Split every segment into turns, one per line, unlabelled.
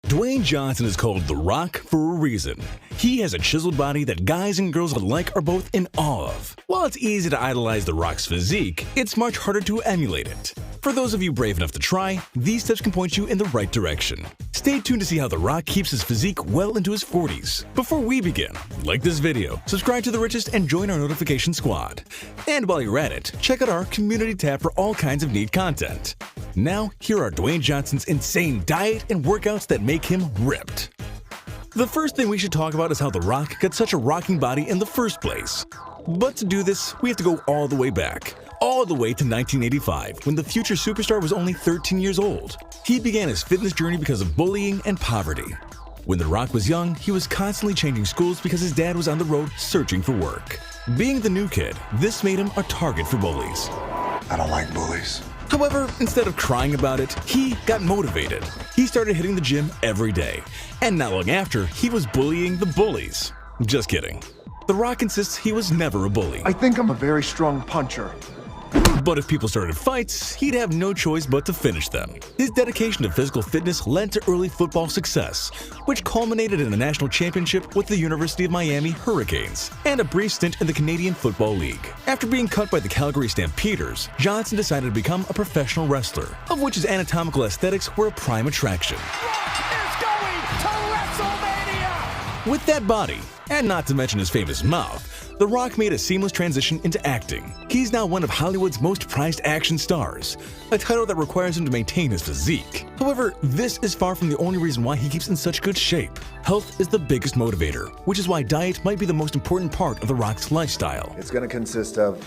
Dwayne Johnson is called The Rock for a reason. He has a chiseled body that guys and girls alike are both in awe of. While it's easy to idolize The Rock's physique, it's much harder to emulate it. For those of you brave enough to try, these steps can point you in the right direction. Stay tuned to see how The Rock keeps his physique well into his 40s. Before we begin, like this video, subscribe to The Richest, and join our notification squad. And while you're at it, check out our community tab for all kinds of neat content. Now, here are Dwayne Johnson's insane diet and workouts that make him ripped. The first thing we should talk about is how The Rock got such a rocking body in the first place. But to do this, we have to go all the way back. All the way to 1985, when the future superstar was only 13 years old. He began his fitness journey because of bullying and poverty. When The Rock was young, he was constantly changing schools because his dad was on the road searching for work. Being the new kid, this made him a target for bullies.
I don't like bullies.
However, instead of crying about it, he got motivated. He started hitting the gym every day. And not long after, he was bullying the bullies. Just kidding. The Rock insists he was never a bully.
I think I'm a very strong puncher.
But if people started fights, he'd have no choice but to finish them. His dedication to physical fitness led to early football success, which culminated in a national championship with the University of Miami Hurricanes and a brief stint in the Canadian Football League. After being cut by the Calgary Stampeders, Johnson decided to become a professional wrestler, of which his anatomical aesthetics were a prime attraction.
Rock is going to WrestleMania!
With that body, and not to mention his famous mouth, The Rock made a seamless transition into acting. He's now one of Hollywood's most prized action stars, a title that requires him to maintain his physique. However, this is far from the only reason why he keeps in such good shape. Health is the biggest motivator, which is why diet might be the most important part of The Rock's lifestyle.
It's going to consist of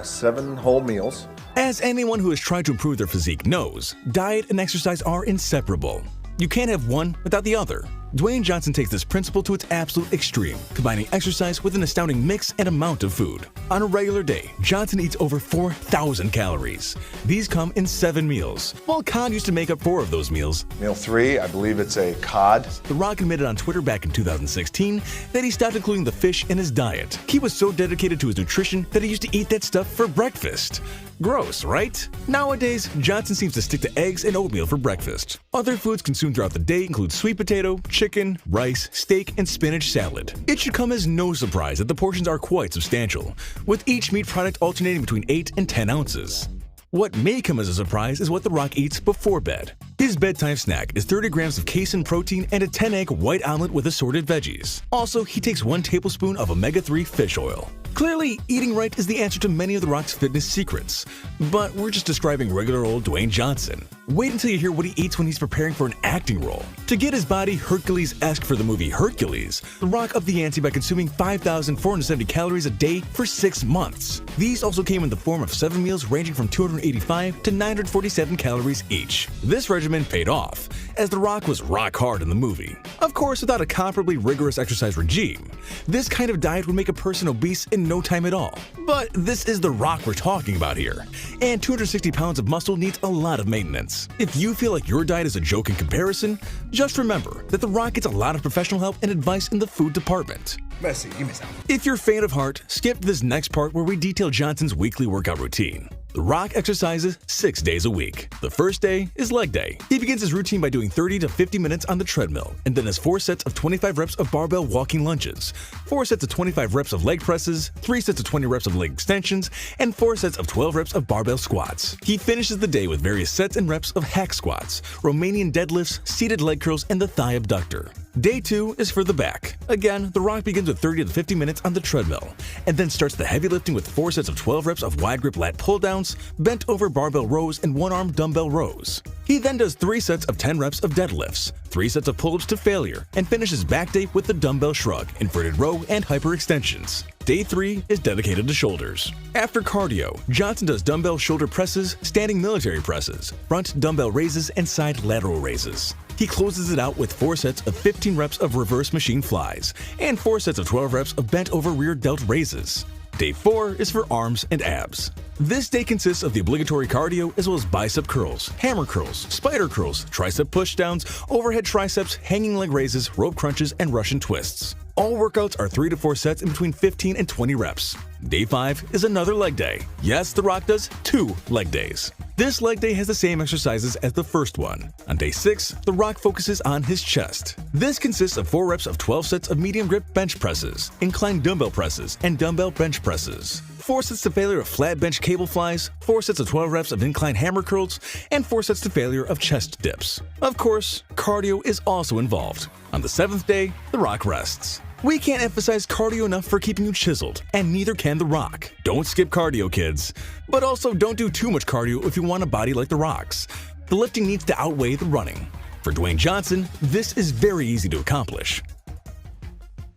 7 whole meals.
As anyone who has tried to improve their physique knows, diet and exercise are inseparable. You can't have one without the other. Dwayne Johnson takes this principle to its absolute extreme, combining exercise with an astounding mix and amount of food. On a regular day, Johnson eats over 4,000 calories. These come in 7 meals, while cod used to make up 4 of those meals.
Meal 3, I believe it's a cod.
The Rock admitted on Twitter back in 2016 that he stopped including the fish in his diet. He was so dedicated to his nutrition that he used to eat that stuff for breakfast. Gross, right? Nowadays, Johnson seems to stick to eggs and oatmeal for breakfast. Other foods consumed throughout the day include sweet potato, chicken, rice, steak, and spinach salad. It should come as no surprise that the portions are quite substantial, with each meat product alternating between 8 and 10 ounces. What may come as a surprise is what The Rock eats before bed. His bedtime snack is 30 grams of casein protein and a 10-egg white omelet with assorted veggies. Also, he takes 1 tablespoon of omega-3 fish oil. Clearly, eating right is the answer to many of The Rock's fitness secrets. But we're just describing regular old Dwayne Johnson. Wait until you hear what he eats when he's preparing for an acting role. To get his body Hercules-esque for the movie Hercules, The Rock upped the ante by consuming 5,470 calories a day for 6 months. These also came in the form of 7 meals ranging from 285 to 947 calories each. This regimen paid off, as The Rock was rock hard in the movie. Of course, without a comparably rigorous exercise regime. This kind of diet would make a person obese in no time at all. But this is The Rock we're talking about here, and 260 pounds of muscle needs a lot of maintenance. If you feel like your diet is a joke in comparison, just remember that The Rock gets a lot of professional help and advice in the food department.
Messi, give me some.
If you're faint of heart, skip this next part where we detail Johnson's weekly workout routine. The Rock exercises 6 days a week. The first day is leg day. He begins his routine by doing 30 to 50 minutes on the treadmill, and then has 4 sets of 25 reps of barbell walking lunges, 4 sets of 25 reps of leg presses, 3 sets of 20 reps of leg extensions, and 4 sets of 12 reps of barbell squats. He finishes the day with various sets and reps of hack squats, Romanian deadlifts, seated leg curls, and the thigh abductor. Day 2 is for the back. Again, The Rock begins with 30 to 50 minutes on the treadmill, and then starts the heavy lifting with 4 sets of 12 reps of wide grip lat pull downs, bent over barbell rows, and 1-arm dumbbell rows. He then does 3 sets of 10 reps of deadlifts, 3 sets of pull-ups to failure, and finishes back day with the dumbbell shrug, inverted row, and hyperextensions. Day 3 is dedicated to shoulders. After cardio, Johnson does dumbbell shoulder presses, standing military presses, front dumbbell raises, and side lateral raises. He closes it out with 4 sets of 15 reps of reverse machine flies, and 4 sets of 12 reps of bent over rear delt raises. Day 4 is for arms and abs. This day consists of the obligatory cardio as well as bicep curls, hammer curls, spider curls, tricep pushdowns, overhead triceps, hanging leg raises, rope crunches, and Russian twists. All workouts are 3 to 4 sets in between 15 and 20 reps. Day 5 is another leg day. Yes, The Rock does 2 leg days. This leg day has the same exercises as the first one. On day 6, The Rock focuses on his chest. This consists of 4 reps of 12 sets of medium grip bench presses, inclined dumbbell presses, and dumbbell bench presses. 4 sets to failure of flat bench cable flies, 4 sets of 12 reps of incline hammer curls, and 4 sets to failure of chest dips. Of course, cardio is also involved. On the 7th day, The Rock rests. We can't emphasize cardio enough for keeping you chiseled, and neither can The Rock. Don't skip cardio, kids. But also don't do too much cardio if you want a body like The Rock's. The lifting needs to outweigh the running. For Dwayne Johnson, this is very easy to accomplish.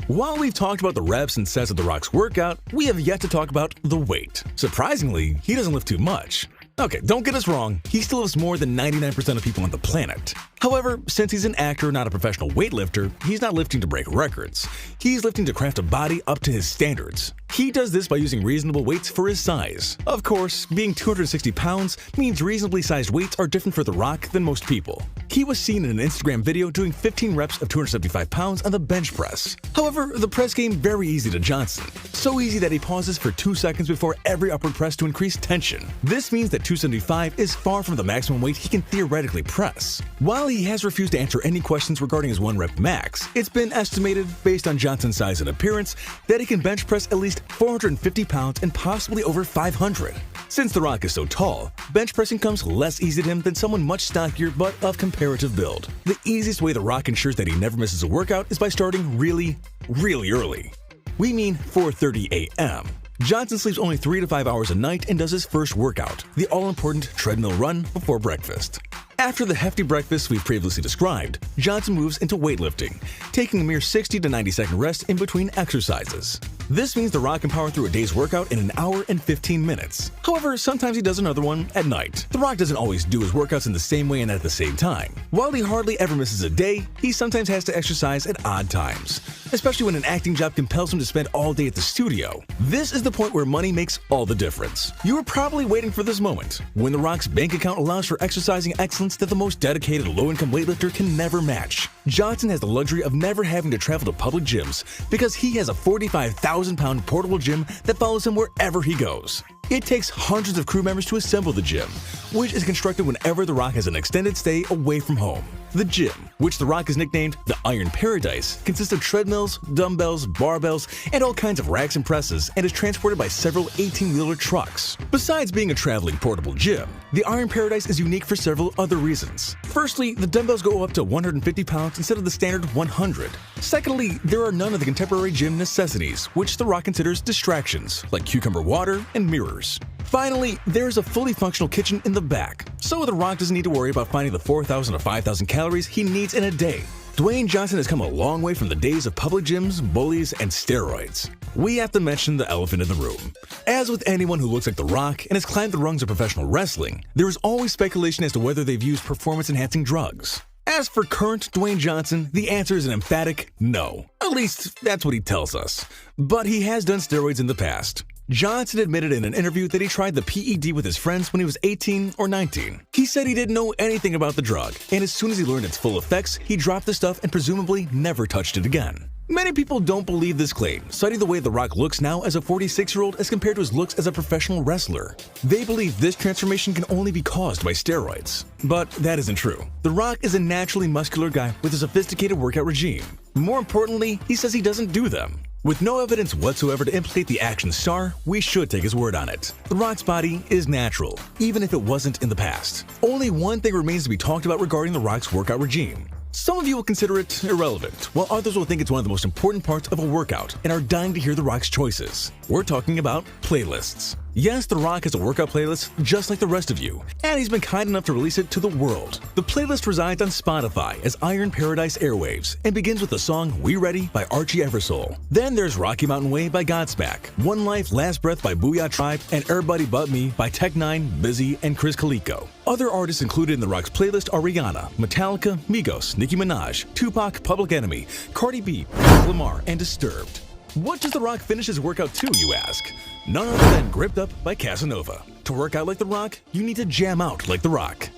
While we've talked about the reps and sets of The Rock's workout, we have yet to talk about the weight. Surprisingly, he doesn't lift too much. Okay, don't get us wrong, he still lifts more than 99% of people on the planet. However, since he's an actor, not a professional weightlifter, he's not lifting to break records. He's lifting to craft a body up to his standards. He does this by using reasonable weights for his size. Of course, being 260 pounds means reasonably sized weights are different for The Rock than most people. He was seen in an Instagram video doing 15 reps of 275 pounds on the bench press. However, the press came very easy to Johnson. So easy that he pauses for 2 seconds before every upward press to increase tension. This means that 275 is far from the maximum weight he can theoretically press. While he has refused to answer any questions regarding his 1-rep max, it's been estimated, based on Johnson's size and appearance, that he can bench press at least 450 pounds and possibly over 500. Since The Rock is so tall, bench pressing comes less easy to him than someone much stockier but of comparative build. The easiest way The Rock ensures that he never misses a workout is by starting really early. We mean 4:30 a.m. Johnson sleeps only 3 to 5 hours a night and does his first workout, the all-important treadmill run before breakfast. After the hefty breakfast we've previously described, Johnson moves into weightlifting, taking a mere 60 to 90-second rest in between exercises. This means The Rock can power through a day's workout in 1 hour and 15 minutes. However, sometimes he does another one at night. The Rock doesn't always do his workouts in the same way and at the same time. While he hardly ever misses a day, he sometimes has to exercise at odd times, especially when an acting job compels him to spend all day at the studio. This is the point where money makes all the difference. You were probably waiting for this moment, when The Rock's bank account allows for exercising excellence that the most dedicated low-income weightlifter can never match. Johnson has the luxury of never having to travel to public gyms because he has a 45,000-pound portable gym that follows him wherever he goes. It takes hundreds of crew members to assemble the gym, which is constructed whenever The Rock has an extended stay away from home. The gym, which The Rock has nicknamed the Iron Paradise, consists of treadmills, dumbbells, barbells, and all kinds of racks and presses, and is transported by several 18-wheeler trucks. Besides being a traveling portable gym, the Iron Paradise is unique for several other reasons. Firstly, the dumbbells go up to 150 pounds instead of the standard 100. Secondly, there are none of the contemporary gym necessities, which The Rock considers distractions, like cucumber water and mirrors. Finally, there's a fully functional kitchen in the back, so The Rock doesn't need to worry about finding the 4,000 to 5,000 calories he needs in a day. Dwayne Johnson has come a long way from the days of public gyms, bullies, and steroids. We have to mention the elephant in the room. As with anyone who looks like The Rock and has climbed the rungs of professional wrestling, there is always speculation as to whether they've used performance-enhancing drugs. As for current Dwayne Johnson, the answer is an emphatic no. At least, that's what he tells us. But he has done steroids in the past. Johnson admitted in an interview that he tried the PED with his friends when he was 18 or 19. He said he didn't know anything about the drug, and as soon as he learned its full effects, he dropped the stuff and presumably never touched it again. Many people don't believe this claim, citing the way The Rock looks now as a 46-year-old as compared to his looks as a professional wrestler. They believe this transformation can only be caused by steroids. But that isn't true. The Rock is a naturally muscular guy with a sophisticated workout regime. More importantly, he says he doesn't do them. With no evidence whatsoever to implicate the action star, we should take his word on it. The Rock's body is natural, even if it wasn't in the past. Only one thing remains to be talked about regarding The Rock's workout regime. Some of you will consider it irrelevant, while others will think it's one of the most important parts of a workout and are dying to hear The Rock's choices. We're talking about playlists. Yes, The Rock has a workout playlist just like the rest of you, and he's been kind enough to release it to the world. The playlist resides on Spotify as Iron Paradise Airwaves and begins with the song We Ready by Archie Eversole. Then there's Rocky Mountain Way by Godsmack, One Life Last Breath by Booyah Tribe, and Everybody But Me by Tech9, Busy, and Chris Calico. Other artists included in The Rock's playlist are Rihanna, Metallica, Migos, Nicki Minaj, Tupac, Public Enemy, Cardi B, Lamar, and Disturbed. What does The Rock finish his workout to, you ask? None other than Gripped Up by Casanova. To work out like The Rock, you need to jam out like The Rock.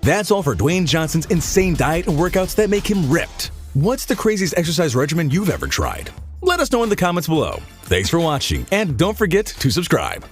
That's all for Dwayne Johnson's insane diet and workouts that make him ripped. What's the craziest exercise regimen you've ever tried? Let us know in the comments below. Thanks for watching, and don't forget to subscribe.